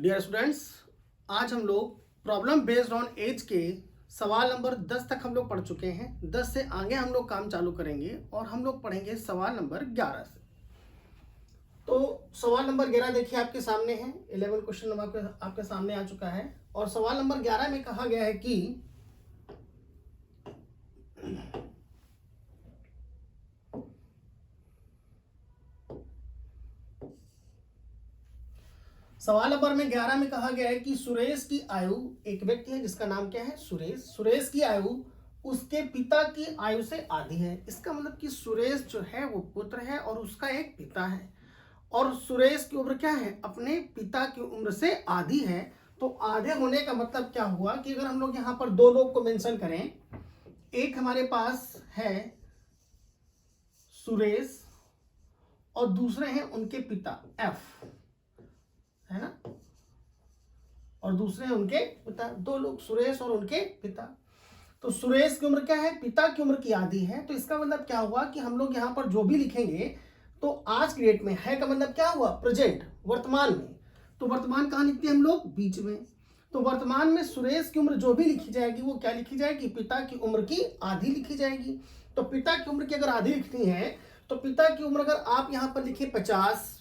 Dear students, आज हम लोग प्रॉब्लम बेस्ड ऑन एज के सवाल नंबर 10 तक हम लोग पढ़ चुके हैं। 10 से आगे हम लोग काम चालू करेंगे और हम लोग पढ़ेंगे सवाल नंबर 11 से। तो सवाल नंबर 11 देखिए आपके सामने है। 11 क्वेश्चन नंबर आपके सामने आ चुका है और सवाल नंबर 11 में कहा गया है कि सवाल नंबर में 11 में कहा गया है कि सुरेश की आयु, एक व्यक्ति है जिसका नाम क्या है सुरेश। सुरेश की आयु उसके पिता की आयु से आधी है। इसका मतलब कि सुरेश जो है वो पुत्र है और उसका एक पिता है और सुरेश की उम्र क्या है, अपने पिता की उम्र से आधी है। तो आधे होने का मतलब क्या हुआ कि अगर हम लोग यहाँ पर दो लोग को मेंशन करें, एक हमारे पास है सुरेश और दूसरे हैं उनके पिता एफ, है ना, और दूसरे हैं उनके पिता। दो लोग सुरेश और उनके पिता। तो सुरेश की उम्र क्या है, पिता की उम्र की आधी है। तो इसका मतलब क्या हुआ कि हम लोग यहाँ पर जो भी लिखेंगे तो आज की डेट में है का मतलब क्या हुआ, प्रेजेंट, वर्तमान में। तो वर्तमान कहाँ लिखते हैं हम लोग, बीच में। तो वर्तमान में सुरेश की उम्र जो भी लिखी जाएगी वो क्या लिखी जाएगी, पिता की उम्र की आधी लिखी जाएगी। तो पिता की उम्र की अगर आधी लिखनी है तो पिता की उम्र अगर आप यहाँ पर लिखे 50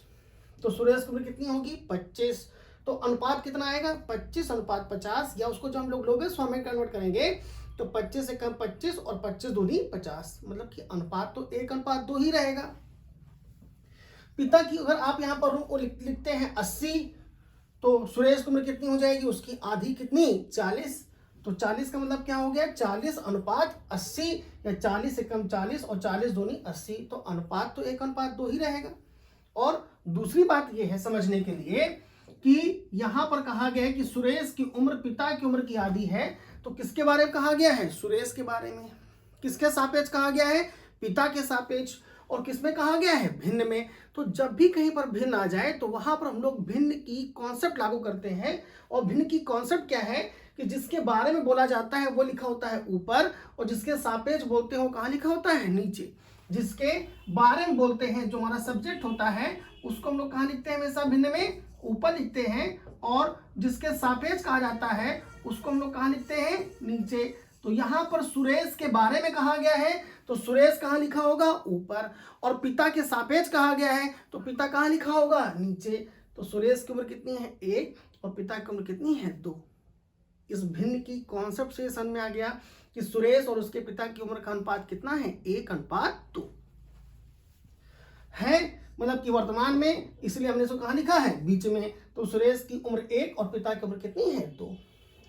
तो सुरेश की उम्र कितनी होगी 25। तो अनुपात कितना आएगा 25:50, या उसको जो हम लोग लोगे सौ में कन्वर्ट करेंगे तो 25 से कम 25 और 25 दूनी 50, मतलब कि अनुपात तो 1:2 ही रहेगा। पिता की अगर आप यहाँ पर लिखते हैं 80 तो सुरेश की उम्र कितनी हो जाएगी, उसकी आधी कितनी 40। तो 40 का मतलब क्या हो गया 40:80, या 40 से कम 40 और 40 दूनी 80। तो अनुपात तो 1:2 ही रहेगा। और दूसरी बात यह है समझने के लिए कि यहां पर कहा गया है कि सुरेश की उम्र पिता की उम्र की आधी है। तो किसके बारे में कहा गया है, सुरेश के बारे में। किसके सापेक्ष कहा गया है, पिता के सापेक्ष। और किसमें कहा गया है, भिन्न में। तो जब भी कहीं पर भिन्न आ जाए तो वहां पर हम लोग भिन्न की कॉन्सेप्ट लागू करते हैं। और भिन्न की कॉन्सेप्ट क्या है कि जिसके बारे में बोला जाता है वो लिखा होता है ऊपर, और जिसके सापेक्ष बोलते हैं वो कहाँ लिखा होता है, नीचे। जिसके बारे में बोलते हैं जो हमारा सब्जेक्ट होता है उसको हम लोग कहाँ लिखते हैं, हमेशा भिन्न में ऊपर लिखते हैं। और जिसके सापेक्ष कहा जाता है उसको हम लोग कहाँ लिखते हैं, नीचे। तो यहाँ पर सुरेश के बारे में कहा गया है तो सुरेश कहाँ लिखा होगा, ऊपर। और पिता के सापेक्ष कहा गया है तो पिता कहाँ लिखा होगा, नीचे। तो सुरेश की उम्र कितनी है 1 और पिता की उम्र कितनी है 2। इस भिन्न की कॉन्सेप्ट से समझ में आ गया कि सुरेश और उसके पिता की उम्र का अनुपात कितना है, 1:2 है, मतलब कि वर्तमान में, इसलिए हमने इसको कहाँ लिखा है, बीच में। तो सुरेश की उम्र 1 और पिता की उम्र कितनी है 2।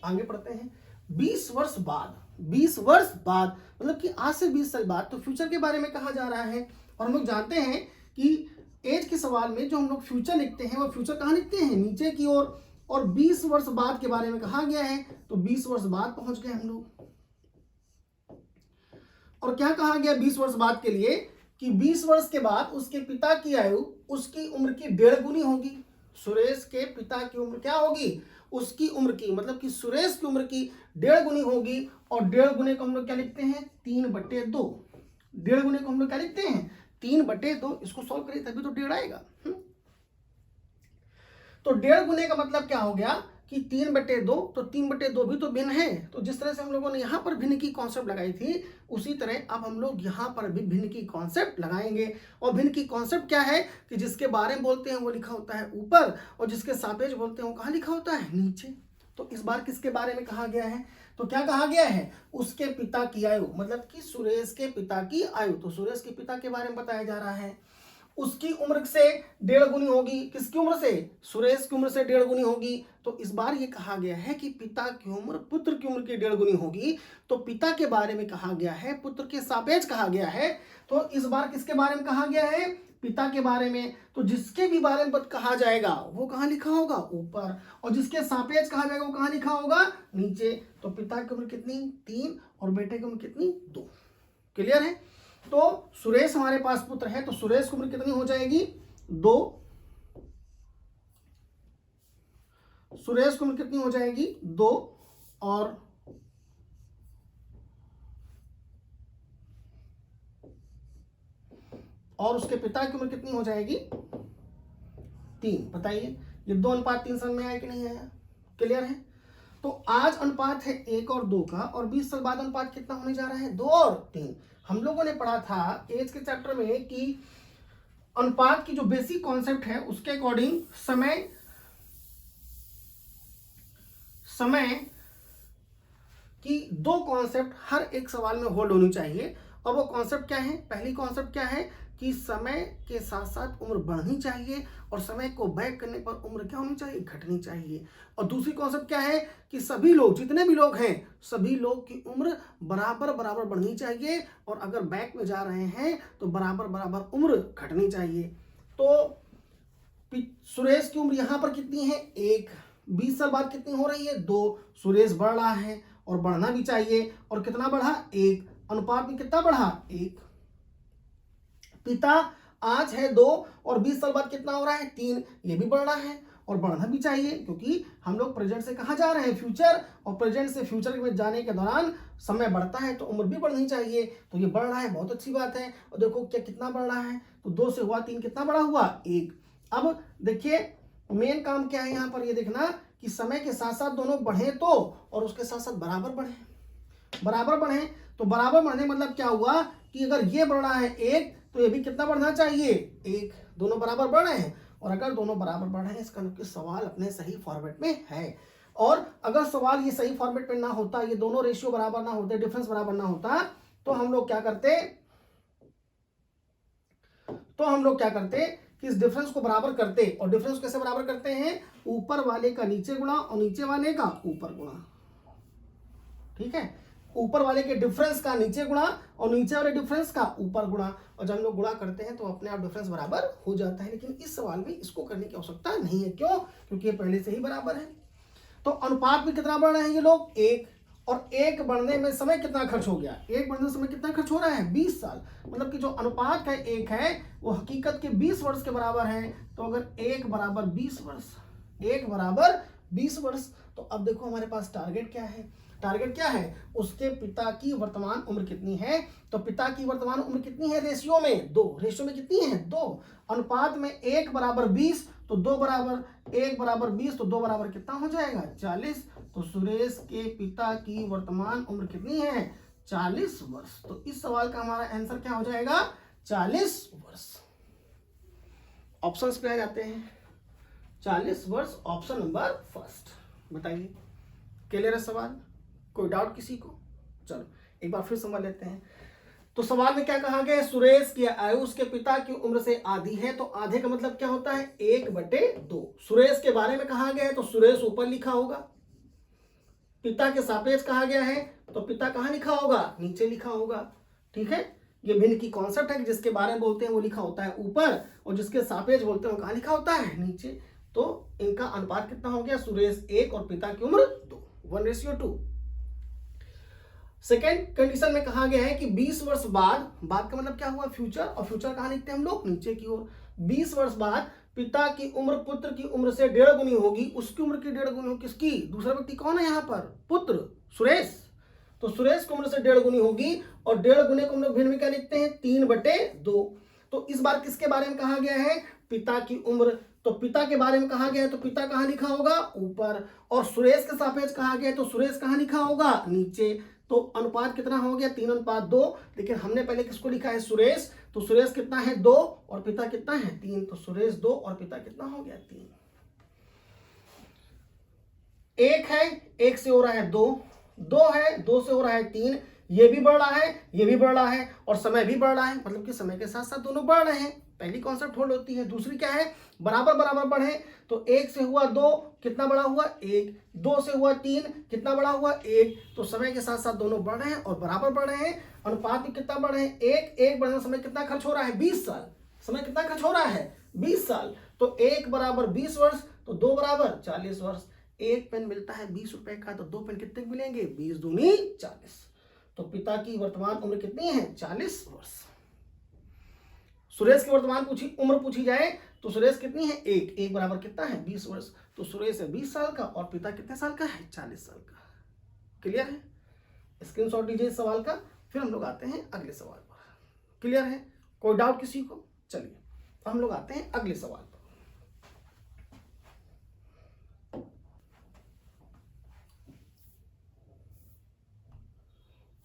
आगे पढ़ते हैं। 20 वर्ष बाद, 20 वर्ष बाद मतलब कि आज से 20 साल बाद, तो फ्यूचर के बारे में कहा जा रहा है। और हम लोग जानते हैं कि एज के सवाल में जो हम लोग फ्यूचर लिखते हैं वो फ्यूचर कहाँ लिखते हैं, नीचे की ओर। और 20 वर्ष बाद के बारे में कहा गया है तो 20 वर्ष बाद पहुंच गए हम लोग। और क्या कहा गया 20 वर्ष बाद के लिए कि 20 वर्ष के बाद उसके पिता की आयु उसकी उम्र की 1.5 गुनी होगी। सुरेश के पिता की उम्र क्या होगी, उसकी उम्र की, मतलब कि सुरेश की उम्र की 1.5 गुनी होगी। और 1.5 गुने को हम लोग क्या लिखते हैं, 3/2। 1.5 गुने को हम लोग क्या लिखते हैं, 3/2। इसको सॉल्व करिए तभी तो 1.5 आएगा। तो 1.5 गुने का मतलब क्या हो गया कि 3/2। तो 3/2 भी तो भिन्न है। तो जिस तरह से हम लोगों ने यहाँ पर भिन्न की कॉन्सेप्ट लगाई थी उसी तरह अब हम लोग यहाँ पर भी भिन्न की कॉन्सेप्ट लगाएंगे। और भिन्न की कॉन्सेप्ट क्या है कि जिसके बारे में बोलते हैं वो लिखा होता है ऊपर, और जिसके सापेक्ष बोलते हैं वो कहाँ लिखा होता है, नीचे। तो इस बार किसके बारे में कहा गया है, तो क्या कहा गया है, उसके पिता की आयु, मतलब कि सुरेश के पिता की आयु। तो सुरेश के पिता के बारे में बताया जा रहा है। उसकी उम्र से 1.5 गुनी होगी, किसकी उम्र से, सुरेश की उम्र से 1.5 गुनी होगी। तो इस बार ये कहा गया है कि पिता की उम्र पुत्र की उम्र की 1.5 गुनी होगी। तो पिता के बारे में कहा गया है, पुत्र के सापेक्ष कहा गया है। तो इस बार किसके बारे में कहा गया है, पिता के बारे में। तो जिसके भी बारे में कहा जाएगा वो कहाँ लिखा होगा, ऊपर। और जिसके सापेक्ष कहा जाएगा वो कहाँ लिखा होगा, नीचे। तो पिता की उम्र कितनी 3 और बेटे की उम्र कितनी 2। क्लियर है। तो सुरेश हमारे पास पुत्र है तो सुरेश की उम्र कितनी हो जाएगी 2। सुरेश की उम्र कितनी हो जाएगी 2। और उसके पिता की उम्र कितनी हो जाएगी 3। बताइए ये 2:3 समझ में आया कि नहीं आया? क्लियर है? तो आज अनुपात है 1 और 2 का, और 20 साल बाद अनुपात कितना होने जा रहा है? 2 और 3। हम लोगों ने पढ़ा था एज के चैप्टर में कि अनुपात की जो बेसिक कॉन्सेप्ट है उसके अकॉर्डिंग समय की 2 कॉन्सेप्ट हर एक सवाल में होल्ड होनी चाहिए। और वो कॉन्सेप्ट क्या है? पहली कॉन्सेप्ट क्या है कि समय के साथ साथ उम्र बढ़नी चाहिए, और समय को बैक करने पर उम्र क्या होनी चाहिए? घटनी चाहिए। और दूसरी कॉन्सेप्ट क्या है कि सभी लोग, जितने भी लोग हैं, सभी लोग की उम्र बराबर बराबर बढ़नी चाहिए, और अगर बैक में जा रहे हैं तो बराबर बराबर उम्र घटनी चाहिए। तो सुरेश की उम्र यहां पर कितनी है? 1। 20 साल बाद कितनी हो रही है? 2। सुरेश बढ़ रहा है और बढ़ना भी चाहिए, और कितना बढ़ा? 1। अनुपात में कितना बढ़ा? 1। पिता आज है 2 और 20 साल बाद कितना हो रहा है? 3। ये भी बढ़ रहा है और बढ़ना भी चाहिए, क्योंकि हम लोग प्रेजेंट से कहाँ जा रहे हैं? फ्यूचर। और प्रेजेंट से फ्यूचर में जाने के दौरान समय बढ़ता है तो उम्र भी बढ़नी चाहिए। तो ये बढ़ रहा है, बहुत अच्छी बात है। और देखो क्या कितना बढ़ रहा है, तो 2 से हुआ 3, कितना बड़ा हुआ? 1। अब देखिए मेन काम क्या है यहाँ पर, ये देखना कि समय के साथ साथ दोनों बढ़े तो, और उसके साथ साथ बराबर बढ़े। बराबर बढ़े तो बराबर बढ़ने मतलब क्या हुआ कि अगर ये बढ़ रहा है 1 तो ये भी कितना बढ़ना चाहिए? 1। दोनों बराबर बढ़ रहे हैं, और अगर दोनों बराबर बढ़ रहे हैं इसका मतलब सवाल अपने सही फॉर्मेट में है। और अगर सवाल ये सही फॉर्मेट में ना होता, ये दोनों रेशियो बराबर ना होते, डिफरेंस बराबर ना होता, तो हम लोग क्या करते कि इस डिफरेंस को बराबर करते। और डिफरेंस कैसे बराबर करते हैं? ऊपर वाले का नीचे गुणा और नीचे वाले का ऊपर गुणा। ठीक है, ऊपर वाले के डिफरेंस का नीचे गुणा और नीचे वाले डिफरेंस का ऊपर गुणा। और जब हम लोग गुणा करते हैं तो अपने आप डिफरेंस बराबर हो जाता है। लेकिन इस सवाल में इसको करने की आवश्यकता नहीं है। क्यों? क्योंकि ये पहले से ही बराबर है। तो अनुपात में कितना बढ़ रहे हैं ये लोग? 1। और 1 बढ़ने में समय कितना खर्च हो गया? 1 बढ़ने में समय कितना खर्च हो रहा है? 20 साल। मतलब कि जो अनुपात का 1 है वो हकीकत के 20 वर्ष के बराबर है। तो अगर 1 बराबर 20 वर्ष, 1 बराबर 20 वर्ष, तो अब देखो हमारे पास टारगेट क्या है? टारगेट क्या है? उसके पिता की वर्तमान उम्र कितनी है? तो पिता की वर्तमान उम्र कितनी है? रेशियो में 2। रेशियो में कितनी है? 2। अनुपात में 1 बराबर 20 तो 2 बराबर 1 बराबर 20 तो 2 बराबर कितना हो जाएगा? 40। तो सुरेश के पिता की वर्तमान उम्र कितनी है? 40 वर्ष। तो इस सवाल का हमारा आंसर क्या हो जाएगा? 40 वर्ष। ऑप्शंस पे आ जाते हैं। 40 वर्ष ऑप्शन नंबर फर्स्ट। बताइए क्लियर है सवाल? कोई डाउट किसी को? चलो एक बार फिर समझ लेते हैं। तो सवाल में क्या कहा गया है? सुरेश की आयु उसके पिता की उम्र से आधी है। तो आधे का मतलब क्या होता है? 1/2। सुरेश के बारे में कहा गया है तो सुरेश ऊपर लिखा होगा। पिता के सापेक्ष कहा गया है तो पिता कहाँ लिखा होगा? नीचे लिखा होगा। ठीक है, ये भिन्न की कॉन्सेप्ट है। जिसके बारे में बोलते हैं वो लिखा होता है ऊपर, और जिसके सापेक्ष बोलते हैं वो कहाँ लिखा होता है? नीचे। तो इनका अनुपात कितना हो गया? सुरेश 1 और पिता की उम्र 2, 1:2। सेकेंड कंडीशन में कहा गया है कि 20 वर्ष बाद का मतलब क्या हुआ? फ्यूचर। और फ्यूचर कहाँ लिखते हैं हम लोग? नीचे की ओर। 20 वर्ष बाद पिता की उम्र पुत्र की उम्र से 1.5 गुनी होगी। उसकी उम्र की 1.5 गुनी होगी। किसकी? दूसरा व्यक्ति कौन है यहाँ पर? पुत्र सुरेश। तो सुरेश की उम्र से 1.5 गुनी होगी, और 1.5 गुने को हम लोग भिन्न में क्या लिखते हैं? 3/2। तो इस बार किसके बारे में कहा गया है? पिता की उम्र। तो पिता के बारे में कहा गया है तो पिता कहाँ लिखा होगा? ऊपर। और सुरेश के सापेक्ष कहा गया है तो सुरेश कहाँ लिखा होगा? नीचे। तो अनुपात कितना हो गया? 3:2। लेकिन हमने पहले किसको लिखा है? सुरेश। तो सुरेश कितना है? 2 और पिता कितना है? 3। तो सुरेश 2 और पिता कितना हो गया? 3। 1 है, 1 से हो रहा है 2, 2 है, 2 से हो रहा है 3। ये भी बढ़ रहा है, ये भी बढ़ रहा है, और समय भी बढ़ रहा है। मतलब कि समय के साथ साथ दोनों बढ़ रहे हैं। पहली कॉन्सेप्ट होल्ड होती है। दूसरी क्या है? बराबर बराबर बढ़े। तो 1 से हुआ 2, कितना बड़ा हुआ? 1। 2 से हुआ 3, कितना बड़ा हुआ? 1। तो समय के साथ साथ दोनों बढ़ रहे हैं और बराबर बढ़ रहे हैं। अनुपात में कितना बढ़ रहे हैं? 1 बढ़ने समय कितना खर्च हो रहा है? 20 साल। समय कितना खर्च हो रहा है? 20 साल। तो 1 बराबर 20 वर्ष तो 2 बराबर 40 वर्ष। 1 पेन मिलता है 20 रुपए का, तो 2 पेन कितने मिलेंगे? 20 दूनी 40। तो पिता की वर्तमान उम्र कितनी है? 40 वर्ष। सुरेश की वर्तमान उम्र पूछी जाए तो सुरेश कितनी है? 1 बराबर कितना है? 20 वर्ष। तो सुरेश है 20 साल का और पिता कितने साल का है? 40 साल का। क्लियर है? स्क्रीनशॉट लीजिए इस सवाल का। फिर हम लोग आते हैं अगले सवाल पर। क्लियर है? कोई डाउट किसी को? चलिए हम लोग आते हैं अगले सवाल पर।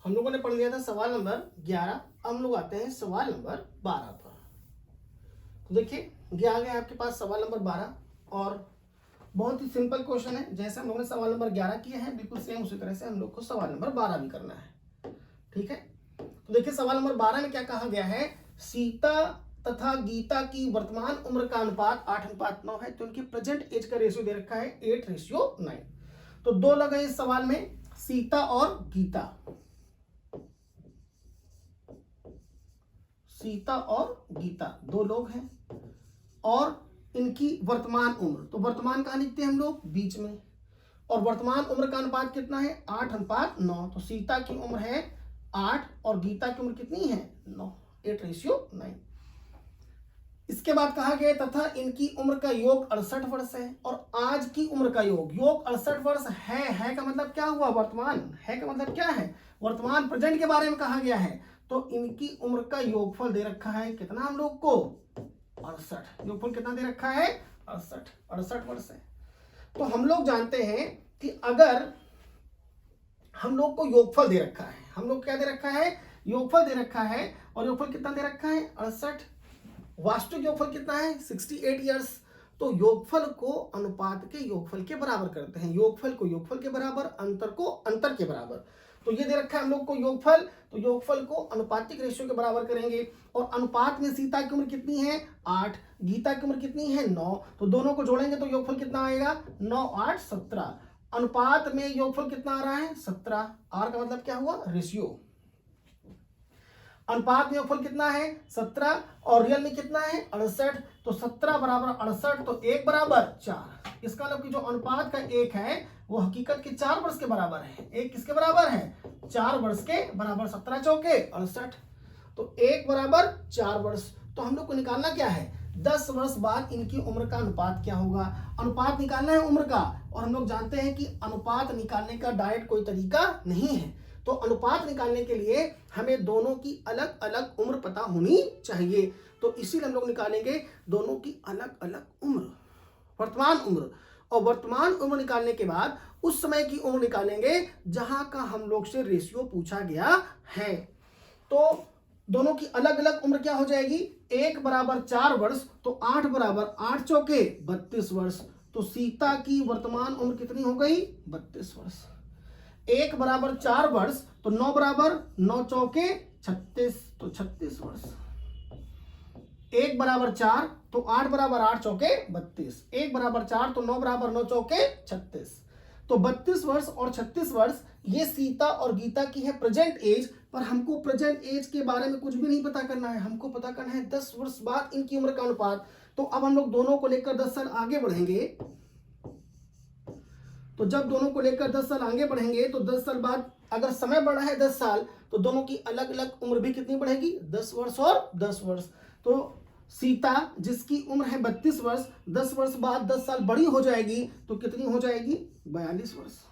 हम लोगों ने पढ़ लिया था सवाल नंबर 11। अब हम लोग आते हैं सवाल नंबर 12 पर। तो देखिए ये आ गया आपके पास सवाल नंबर 12 और बहुत ही सिंपल क्वेश्चन है। जैसे हम लोगों ने सवाल नंबर 11 किया है बिल्कुल सेम उसी तरह से हम लोग को सवाल नंबर 12 भी करना है। ठीक है, तो देखिए सवाल नंबर 12 में क्या कहा गया है, सीता तथा गीता की वर्तमान उम्र का अनुपात 8:9 है। तो उनकी प्रेजेंट एज का रेशियो दे रखा है 8:9। तो दो लोग हैं इस सवाल में, सीता और गीता। सीता और गीता दो लोग हैं और इनकी वर्तमान उम्र, तो वर्तमान कहां लिखते हैं हम लोग बीच में, और वर्तमान उम्र का अनुपात कितना है 8:9। तो सीता की उम्र है 8 और गीता की उम्र कितनी है 9, 8:9। इसके बाद कहा गया तथा इनकी उम्र का योग 68 वर्ष है और आज की उम्र का योग 68 वर्ष है का मतलब क्या हुआ, वर्तमान, है का मतलब क्या है वर्तमान, प्रेजेंट के बारे में कहा गया है। तो इनकी उम्र का योगफल दे रखा है कितना हम लोग को 68। योगफल कितना दे रखा है 68 वर्ष है। तो हम लोग जानते हैं कि अगर हम लोग को योगफल दे रखा है, हम लोग क्या दे रखा है योगफल दे रखा है, और योगफल कितना दे रखा है 68, वास्तविक योगफल कितना है 68 ईयर्स। तो योगफल को अनुपात के योगफल के बराबर करते हैं, योगफल को योगफल के बराबर, अंतर को अंतर के बराबर। तो ये दे रखा है हम लोग को योगफल, तो योगफल को अनुपातिक रेशियो के बराबर करेंगे। और अनुपात में सीता की उम्र कितनी है 8, गीता की उम्र कितनी है 9, तो दोनों को जोड़ेंगे तो योगफल कितना आएगा 9 8 17। अनुपात में योगफल कितना आ रहा है 17, आर का मतलब क्या हुआ रेशियो। अनुपात में योगफल कितना है 17 और रियल में कितना है 68। तो 17 बराबर 68, तो 1 बराबर 4। इसका मतलब कि जो अनुपात का 1 है वो हकीकत के 4 वर्ष के बराबर है। 1 किसके बराबर है 4 वर्ष के बराबर, 17 चौके 68, तो 1 बराबर 4 वर्ष। तो हम लोग को निकालना क्या है 10 वर्ष बाद इनकी उम्र का अनुपात क्या होगा, अनुपात निकालना है उम्र का। और हम लोग जानते हैं कि अनुपात निकालने का डायरेक्ट कोई तरीका नहीं है। तो अनुपात निकालने के लिए हमें दोनों की अलग अलग उम्र पता होनी चाहिए। तो इसीलिए हम लोग निकालेंगे दोनों की अलग अलग उम्र, वर्तमान उम्र, और वर्तमान उम्र निकालने के बाद उस समय की उम्र निकालेंगे जहां का हम लोग से रेशियो पूछा गया है। तो दोनों की अलग अलग उम्र क्या हो जाएगी, 1 बराबर 4 वर्ष, तो 8 बराबर 8 चौके 32 वर्ष। तो सीता की वर्तमान उम्र कितनी हो गई 32 वर्ष। 1 बराबर 4 वर्ष, तो 9 बराबर 9 चौके 36, तो 36 वर्ष। 1 बराबर 4, तो 8 बराबर 8 चौके 32, 1 बराबर 4, तो 9 बराबर 9 चौके 36। तो 32 वर्ष और 36 वर्ष ये सीता और गीता की है प्रेजेंट एज। पर हमको प्रेजेंट एज के बारे में कुछ भी नहीं पता करना है, हमको पता करना है 10 वर्ष बाद इनकी उम्र का अनुपात। तो अब हम लोग दोनों को लेकर 10 साल आगे बढ़ेंगे। तो जब दोनों को लेकर 10 साल आगे बढ़ेंगे तो 10 साल बाद अगर समय बढ़ा है 10 साल, तो दोनों की अलग अलग उम्र भी कितनी बढ़ेगी 10 वर्ष और 10 वर्ष। तो सीता जिसकी उम्र है 32 वर्ष, 10 वर्ष बाद 10 साल बड़ी हो जाएगी, तो कितनी हो जाएगी 42 वर्ष।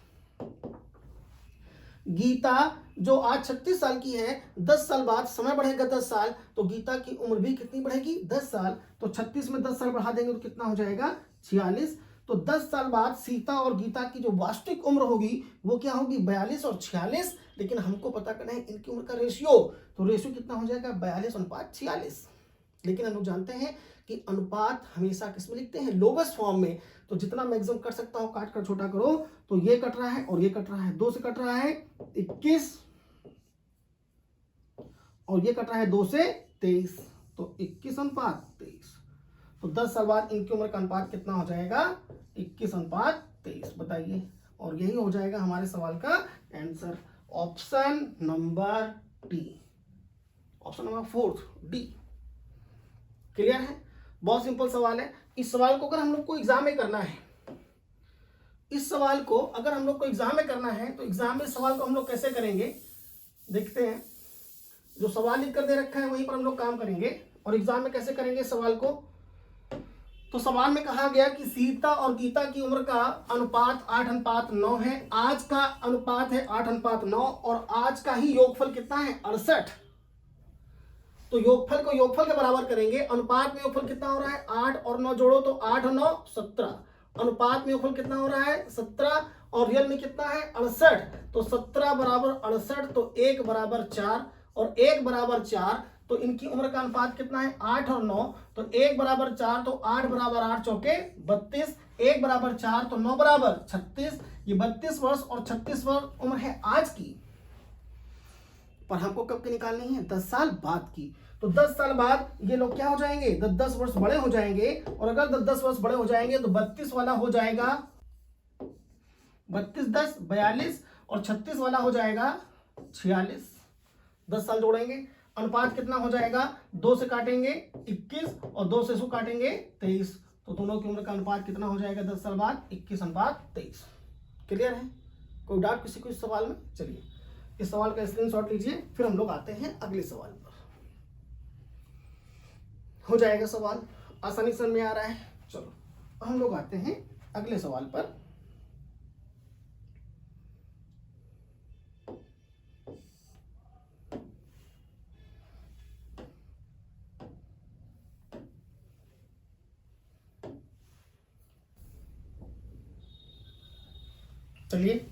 गीता जो आज 36 साल की है, 10 साल बाद समय बढ़ेगा 10 साल, तो गीता की उम्र भी कितनी बढ़ेगी 10 साल। तो 36 में 10 साल बढ़ा देंगे तो कितना हो जाएगा 46। तो 10 साल बाद सीता और गीता की जो वास्तविक उम्र होगी वो क्या होगी 42 और 46। लेकिन हमको पता करना है इनकी उम्र का रेशियो, तो रेशियो कितना हो जाएगा 42:46। लेकिन हम लोग जानते हैं कि अनुपात हमेशा किसमें लिखते हैं लोवेस्ट फॉर्म में। तो जितना मैक्सिमम कर सकता हो काट कर छोटा करो। तो ये कट रहा है और ये कट रहा है, 2 से कट रहा है 21 और ये कट रहा है 2 से 23, तो 21:23। तो 10 साल बाद इनकी उम्र का अनुपात कितना हो जाएगा 21:23, बताइए। और यही हो जाएगा हमारे सवाल का answer, option number D, option number 4 D. Clear है, बहुत सिंपल सवाल है। इस सवाल को अगर हम लोग को एग्जाम में करना है, इस सवाल को अगर हम लोग को एग्जाम में करना है, तो एग्जाम में सवाल को हम लोग कैसे करेंगे देखते हैं। जो सवाल लिख कर दे रखा है वहीं पर हम लोग काम करेंगे। और एग्जाम में कैसे करेंगे सवाल को, तो सवाल में कहा गया कि सीता और गीता की उम्र का अनुपात 8:9 है। आज का अनुपात है 8:9 और आज का ही योगफल कितना है 68। तो योगफल को योगफल के बराबर करेंगे। अनुपात में योगफल कितना हो रहा है 8 और 9 जोड़ो तो 8 और 9 17। अनुपात में योगफल कितना हो रहा है 17 और रियल में कितना है 68, तो 17 बराबर 68, तो 1 बराबर 4 और 1 बराबर 4, तो इनकी उम्र का अनुपात कितना है 8 और 9, तो 1 बराबर 4, तो 8 बराबर 8 चौके 32, 1 बराबर 4, तो 9 बराबर 36। ये 32 वर्ष और 36 वर्ष उम्र है आज की, पर हमको कब की निकालनी है 10 साल बाद की। तो 10 साल बाद ये लोग क्या हो जाएंगे 10 वर्ष बड़े हो जाएंगे, और अगर 10 वर्ष बड़े हो जाएंगे तो 32 वाला हो जाएगा 32 10 42, और 36 वाला हो जाएगा 46। 10 साल जोड़ेंगे, अनुपात कितना हो जाएगा 2 से काटेंगे 21 और 2 से इसको काटेंगे 23, तो दोनों की उम्र का अनुपात कितना हो जाएगा 10 साल बाद 21:23। क्लियर है? कोई डाउट किसी को इस सवाल में? चलिए इस सवाल का स्क्रीनशॉट लीजिए, फिर हम लोग आते हैं अगले सवाल पर। हो जाएगा सवाल, आसानी समझ में आ रहा है। चलो हम लोग आते हैं अगले सवाल पर। चलिए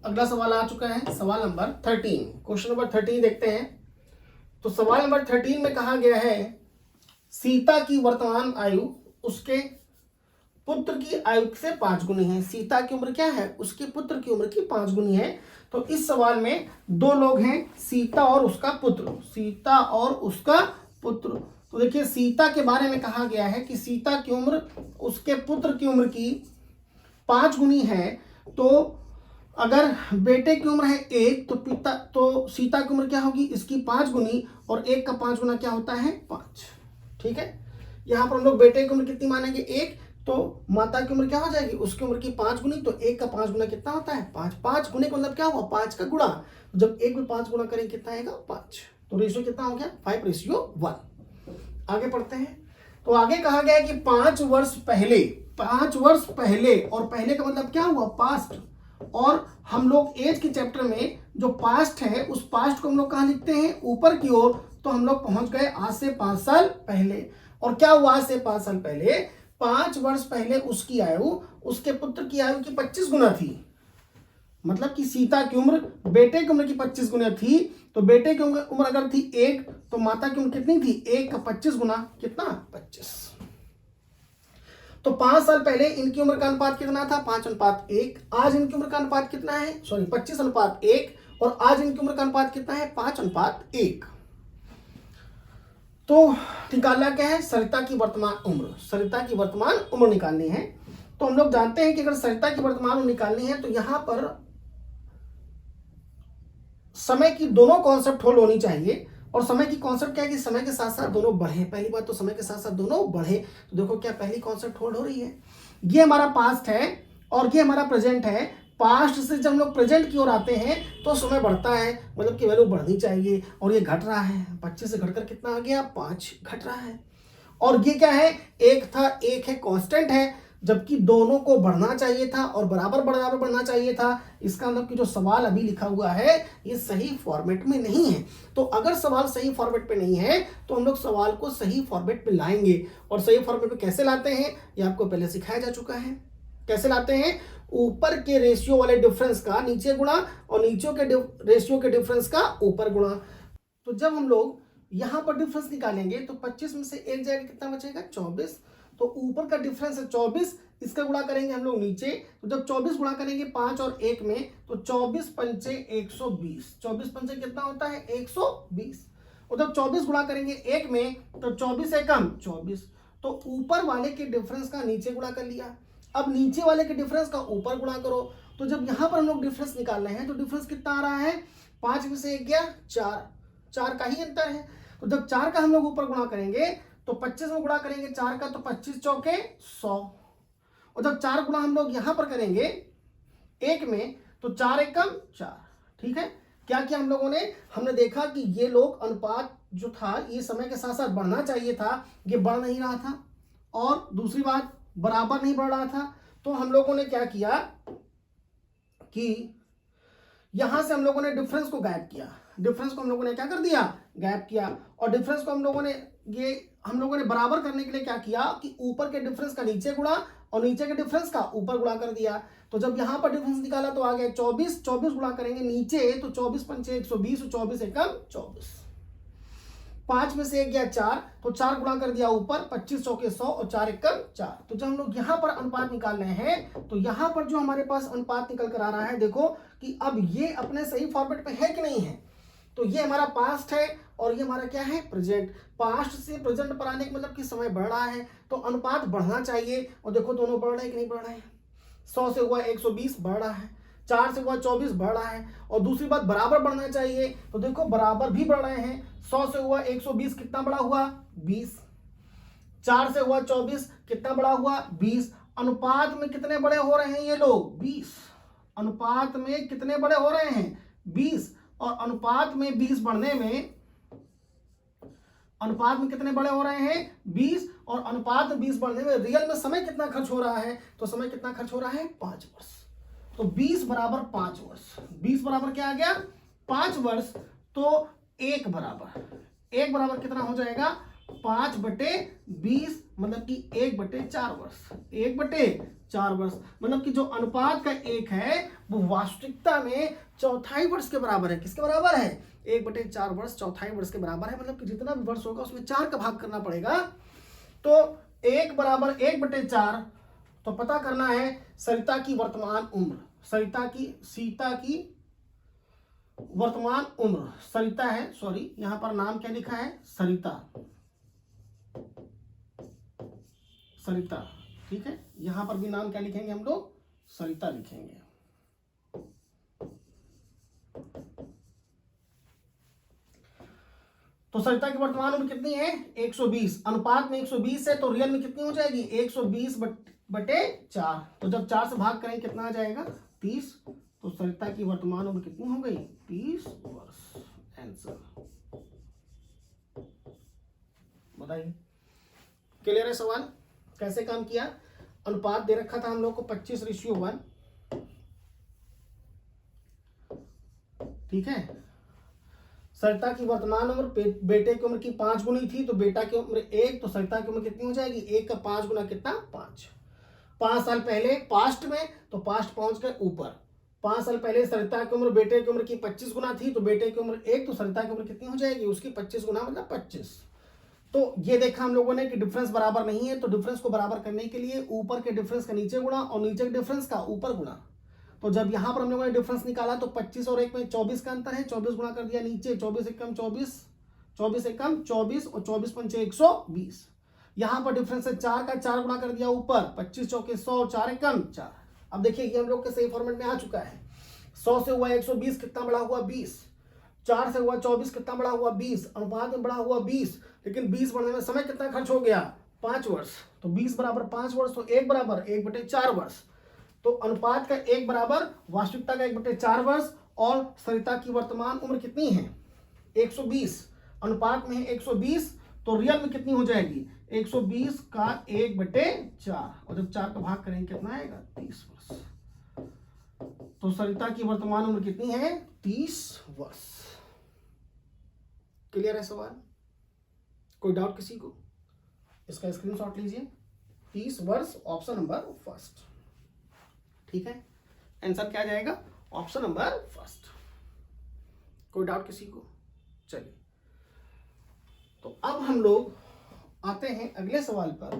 अगला सवाल आ चुका है, सवाल नंबर 13, क्वेश्चन नंबर 13 देखते हैं। तो सवाल नंबर 13 में कहा गया है सीता की वर्तमान आयु उसके पुत्र की आयु से 5 गुनी है। सीता की उम्र क्या है? उसके पुत्र की उम्र की 5 गुनी है। तो इस सवाल में 2 लोग हैं, सीता और उसका पुत्र, सीता और उसका पुत्र। तो देखिए सीता के बारे में कहा गया है कि सीता की उम्र उसके पुत्र की उम्र की 5 गुनी है। तो अगर बेटे की उम्र है 1, तो सीता की उम्र क्या होगी इसकी 5 गुनी, और 1 का 5 गुना क्या होता है 5। ठीक है, यहाँ पर हम लोग बेटे की उम्र कितनी मानेंगे 1, तो माता की उम्र क्या हो जाएगी उसकी उम्र की 5 गुनी, तो 1 का 5 गुना कितना होता है 5। 5 गुने का मतलब क्या हुआ 5 का गुणा, जब 1 में 5 गुना करेंगे कितना आएगा 5, तो रेशियो कितना हो गया 5:1। आगे पढ़ते हैं। तो आगे कहा गया है कि 5 वर्ष पहले, 5 वर्ष पहले, और पहले का मतलब क्या हुआ पास्ट, और हम लोग एज के चैप्टर में जो पास्ट है उस पास्ट को हम लोग कहाँ लिखते हैं ऊपर की ओर। तो हम लोग पहुंच गए आज से 5 साल पहले, और क्या हुआ आज से 5 साल पहले 5 वर्ष पहले उसकी आयु उसके पुत्र की आयु की 25 गुना थी। मतलब कि सीता की उम्र बेटे की उम्र की 25 गुना थी। तो बेटे की उम्र अगर थी 1, तो माता की उम्र कितनी थी 1 का 25 गुना कितना 25। तो 5 साल पहले इनकी उम्र का अनुपात कितना था 5:1। आज इनकी उम्र का अनुपात कितना है 25:1, और आज इनकी उम्र का अनुपात कितना है 5:1। तो निकालना क्या है सरिता की वर्तमान उम्र, सरिता की वर्तमान उम्र निकालनी है। तो हम लोग जानते हैं कि अगर सरिता की वर्तमान उम्र निकालनी है तो यहां पर समय की दोनों कॉन्सेप्ट होल्ड होनी चाहिए। और समय की कॉन्सेप्ट क्या है कि समय के साथ साथ दोनों बढ़े। पहली बात तो समय के साथ साथ दोनों बढ़े। तो देखो क्या पहली कॉन्सेप्ट होल्ड हो रही है, ये हमारा पास्ट है और ये हमारा प्रेजेंट है। पास्ट से जब हम लोग प्रेजेंट की ओर आते हैं तो समय बढ़ता है, मतलब कि वैल्यू बढ़नी चाहिए, और ये घट रहा है 25 से घटकर कितना आ गया 5 घट रहा है। और ये क्या है एक था एक है कांस्टेंट है, जबकि दोनों को बढ़ना चाहिए था और बराबर बराबर बढ़ना चाहिए था। इसका मतलब कि जो सवाल अभी लिखा हुआ है ये सही फॉर्मेट में नहीं है। तो अगर सवाल सही फॉर्मेट पे नहीं है तो हम लोग सवाल को सही फॉर्मेट पे लाएंगे। और सही फॉर्मेट पे कैसे लाते हैं ये आपको पहले सिखाया जा चुका है। कैसे लाते हैं, ऊपर के रेशियो वाले डिफरेंस का नीचे गुणा और नीचे के रेशियो के डिफरेंस का ऊपर गुणा। तो जब हम लोग यहां पर डिफरेंस निकालेंगे तो 25 में से 1 जाएगा कितना बचेगा 24। तो ऊपर का डिफरेंस है 24, इसका गुणा करेंगे हम लोग नीचे। तो जब 24 गुणा करेंगे 5 और 1 में तो 24 पंचे 120, 24 पंचे कितना होता है 120। और जब 24 गुणा करेंगे 1 में तो 24 है कम 24। तो ऊपर वाले के डिफरेंस का नीचे गुणा कर लिया, अब नीचे वाले के डिफरेंस का ऊपर गुणा करो। तो जब यहां पर हम लोग डिफरेंस निकाल रहे हैं तो डिफरेंस कितना आ रहा है 5 में से 1 गया 4 का ही अंतर है। तो जब 4 का हम लोग ऊपर गुणा करेंगे तो 25 में गुणा करेंगे 4 का तो 25 चौके 100। और जब 4 गुणा हम लोग यहां पर करेंगे 1 में तो 4 एक कम 4। ठीक है, क्या किया हम लोगों ने, हमने देखा कि ये लोग अनुपात जो था ये समय के साथ साथ बढ़ना चाहिए था, ये बढ़ नहीं रहा था। और दूसरी बात बराबर नहीं बढ़ रहा था। तो हम लोगों ने क्या किया कि यहां से हम लोगों ने डिफरेंस को गायब किया। डिफरेंस को हम लोगों ने क्या कर दिया गायब किया। और डिफरेंस को हम लोगों ने बराबर करने के लिए क्या किया कि ऊपर के डिफरेंस का नीचे गुणा और नीचे के डिफरेंस का ऊपर गुणा कर दिया। तो जब यहाँ पर डिफरेंस निकाला तो आ गया 24, 24 गुणा करेंगे नीचे तो 24 पंचे 120, 24 एकम 24। 5 में से 1 गया 4, तो 4 गुणा कर दिया ऊपर, 25 चौके 100 और 4 एकम 4। तो जब हम लोग यहाँ पर अनुपात निकाल रहे हैं तो यहाँ पर जो हमारे पास अनुपात निकल कर आ रहा है, देखो कि अब ये अपने सही फॉर्मेट में है कि नहीं है। तो ये हमारा पास्ट है और ये हमारा क्या है, प्रेजेंट। पास्ट से प्रेजेंट पर आने का मतलब कि समय बढ़ रहा है, तो अनुपात बढ़ना चाहिए। और देखो दोनों बढ़ रहे हैं कि नहीं बढ़ रहे हैं। 100 से हुआ 120 बढ़ रहा है, 4 से हुआ 24 बढ़ रहा है। और दूसरी बात बराबर बढ़ना चाहिए, तो देखो बराबर भी बढ़ रहे हैं। 100 से हुआ 120 कितना बड़ा हुआ 20, 4 से हुआ 24 कितना बड़ा हुआ 20। अनुपात में कितने बड़े हो रहे हैं ये लोग 20, अनुपात में कितने बड़े हो रहे हैं 20। और अनुपात में 20 बढ़ने में, अनुपात में कितने बड़े हो रहे हैं 20, और अनुपात में 20 बढ़ने में रियल में समय कितना खर्च हो रहा है, तो समय कितना खर्च हो रहा है 5 वर्ष। तो 20 बराबर 5 वर्ष, 20 बराबर क्या आ गया 5 वर्ष। तो 1 बराबर कितना हो जाएगा 5/20, मतलब कि 1/4 वर्ष, 1/4 वर्ष। मतलब कि जो अनुपात का 1 है वो वास्तविकता में चौथाई वर्ष के बराबर है। किसके बराबर है 1/4 वर्ष, चौथाई वर्ष के बराबर है। मतलब कि जितना भी वर्ष होगा उसमें 4 का भाग करना पड़ेगा। तो 1 बराबर 1/4। तो पता करना है सरिता की वर्तमान उम्र, सीता की वर्तमान उम्र, सरिता है, सॉरी यहां पर नाम क्या लिखा है सरिता, ठीक है। यहां पर भी नाम क्या लिखेंगे हम लोग सरिता लिखेंगे। तो सरिता की वर्तमान उम्र कितनी है 120, अनुपात में 120 है, तो रियल में कितनी हो जाएगी 120/4। तो जब 4 से भाग करेंगे कितना आ जाएगा 30। तो सरिता की वर्तमान उम्र कितनी हो गई 30 वर्ष। आंसर बताइए, क्लियर है सवाल। कैसे काम किया, अनुपात दे रखा था हम लोग को 25:1, ठीक है। सरिता की वर्तमान उम्र बेटे की उम्र की 5 गुनी थी, तो बेटा की उम्र 1, तो सरिता की उम्र कितनी हो जाएगी 1 का 5 गुना कितना 5। 5 साल पहले पास्ट में, तो पास्ट पहुंच गए ऊपर। 5 साल पहले सरिता की उम्र बेटे की उम्र की 25 गुना थी, तो बेटे की उम्र 1, तो सरिता की उम्र कितनी हो जाएगी उसकी 25 गुना मतलब 25। तो ये देखा हम लोगों ने कि डिफरेंस बराबर नहीं है, तो डिफरेंस को बराबर करने के लिए ऊपर के डिफरेंस का नीचे गुणा और नीचे के डिफरेंस का ऊपर गुणा। तो जब यहां पर हम लोगों ने डिफरेंस निकाला तो 25 और 1 में 24 का अंतर है, 24 गुणा कर दिया नीचे, 24 एकम 24, 24 एकम 24 और 24 पंचे 120। यहां पर डिफरेंस है 4 का, 4 गुणा कर दिया ऊपर, 25 चौके 100 और 4 एकम 4। अब देखिए ये हम लोग के सही फॉर्मेट में आ चुका है। 100 से हुआ 120 कितना बड़ा हुआ 20, 4 से हुआ 24 कितना बड़ा हुआ 20, अनुपात में बड़ा हुआ 20, लेकिन 20 बढ़ने में समय कितना खर्च हो गया 5 वर्ष। तो 20 बराबर 5 वर्ष, तो 1 बराबर 1/4 वर्ष। तो अनुपात का 1 बराबर वास्तविकता का 1/4 वर्ष। और सरिता की वर्तमान उम्र कितनी है 120, अनुपात में है 120, तो रियल में कितनी हो जाएगी 120 का 1/4, और जब 4 का भाग करेंगे कितना आएगा 30 वर्ष। तो सरिता की वर्तमान उम्र कितनी है 30 वर्ष। क्लियर है सवाल, कोई डाउट किसी को, इसका स्क्रीनशॉट लीजिए। 30 वर्ष ऑप्शन नंबर फर्स्ट, ठीक है। आंसर क्या जाएगा ऑप्शन नंबर फर्स्ट। कोई डाउट किसी को, चलिए तो अब हम लोग आते हैं अगले सवाल पर।